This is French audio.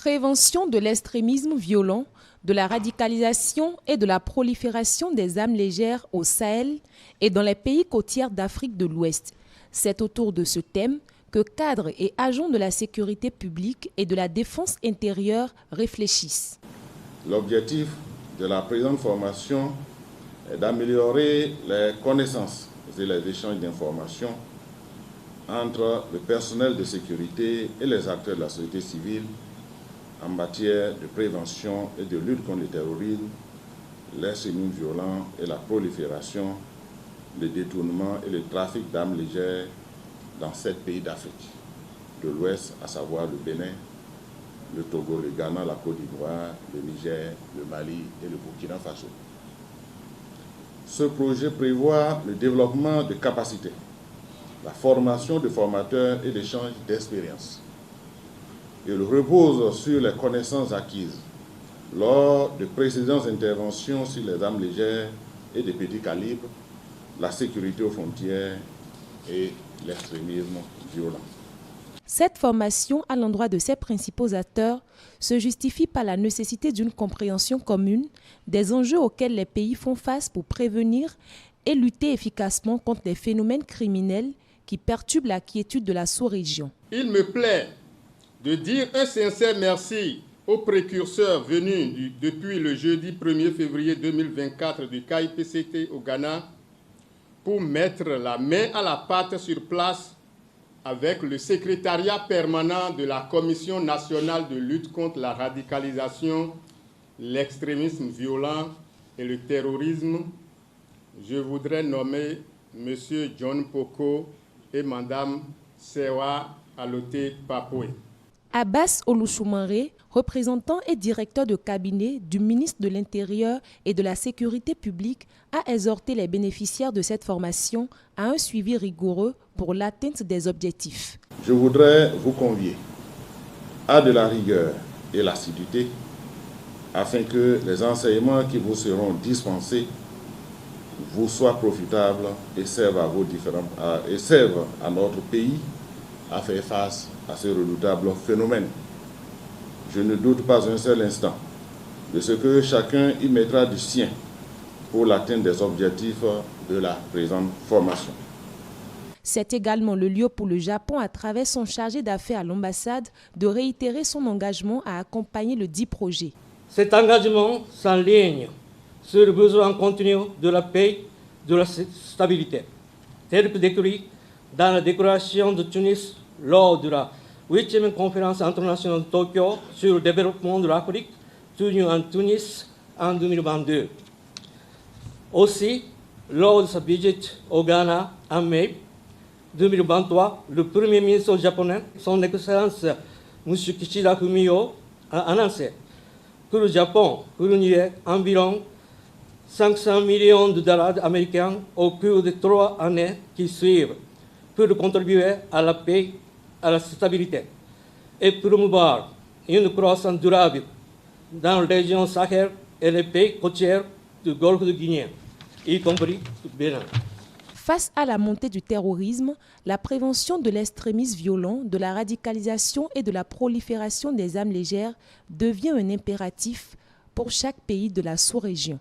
Prévention de l'extrémisme violent, de la radicalisation et de la prolifération des armes légères au Sahel et dans les pays côtiers d'Afrique de l'Ouest. C'est autour de ce thème que cadres et agents de la sécurité publique et de la défense intérieure réfléchissent. L'objectif de la présente formation est d'améliorer les connaissances et les échanges d'informations entre le personnel de sécurité et les acteurs de la société civile en matière de prévention et de lutte contre le terrorisme, l'extrémisme violent et la prolifération, le détournement et le trafic d'armes légères dans 7 pays d'Afrique de l'Ouest, à savoir le Bénin, le Togo, le Ghana, la Côte d'Ivoire, le Niger, le Mali et le Burkina Faso. Ce projet prévoit le développement de capacités, la formation de formateurs et l'échange d'expériences. Il repose sur les connaissances acquises lors de précédentes interventions sur les armes légères et de petits calibres, la sécurité aux frontières et l'extrémisme violent. Cette formation à l'endroit de ses principaux acteurs se justifie par la nécessité d'une compréhension commune des enjeux auxquels les pays font face pour prévenir et lutter efficacement contre les phénomènes criminels qui perturbent la quiétude de la sous-région. Il me plaît de dire un sincère merci aux précurseurs venus depuis le jeudi 1er février 2024 du KIPCT au Ghana pour mettre la main à la pâte sur place avec le secrétariat permanent de la Commission nationale de lutte contre la radicalisation, l'extrémisme violent et le terrorisme. Je voudrais nommer M. John Poko et Mme Sewa Alote Papoe. Abbas Olushumare, représentant et directeur de cabinet du ministre de l'Intérieur et de la Sécurité publique, a exhorté les bénéficiaires de cette formation à un suivi rigoureux pour l'atteinte des objectifs. Je voudrais vous convier à de la rigueur et l'assiduité afin que les enseignements qui vous seront dispensés vous soient profitables et servent à notre pays à faire face à ce redoutable phénomène. Je ne doute pas un seul instant de ce que chacun y mettra du sien pour l'atteinte des objectifs de la présente formation. C'est également le lieu pour le Japon, à travers son chargé d'affaires à l'ambassade, de réitérer son engagement à accompagner le dit projet. Cet engagement s'enligne sur le besoin continu de la paix, de la stabilité, tel que décrit dans la déclaration de Tunis lors de la 8e conférence internationale de Tokyo sur le développement de l'Afrique, tenue en Tunis en 2022. Aussi, lors de sa visite au Ghana en mai 2023, le Premier ministre japonais, son Excellence M. Kishida Fumio, a annoncé que le Japon fournirait environ 500 millions de dollars américains au cours des 3 années qui suivent pour contribuer à la paix, à la stabilité et promouvoir une croissance durable dans la région Sahel et les pays côtiers du Golfe de Guinée, y compris le Bénin. Face à la montée du terrorisme, la prévention de l'extrémisme violent, de la radicalisation et de la prolifération des armes légères devient un impératif pour chaque pays de la sous-région.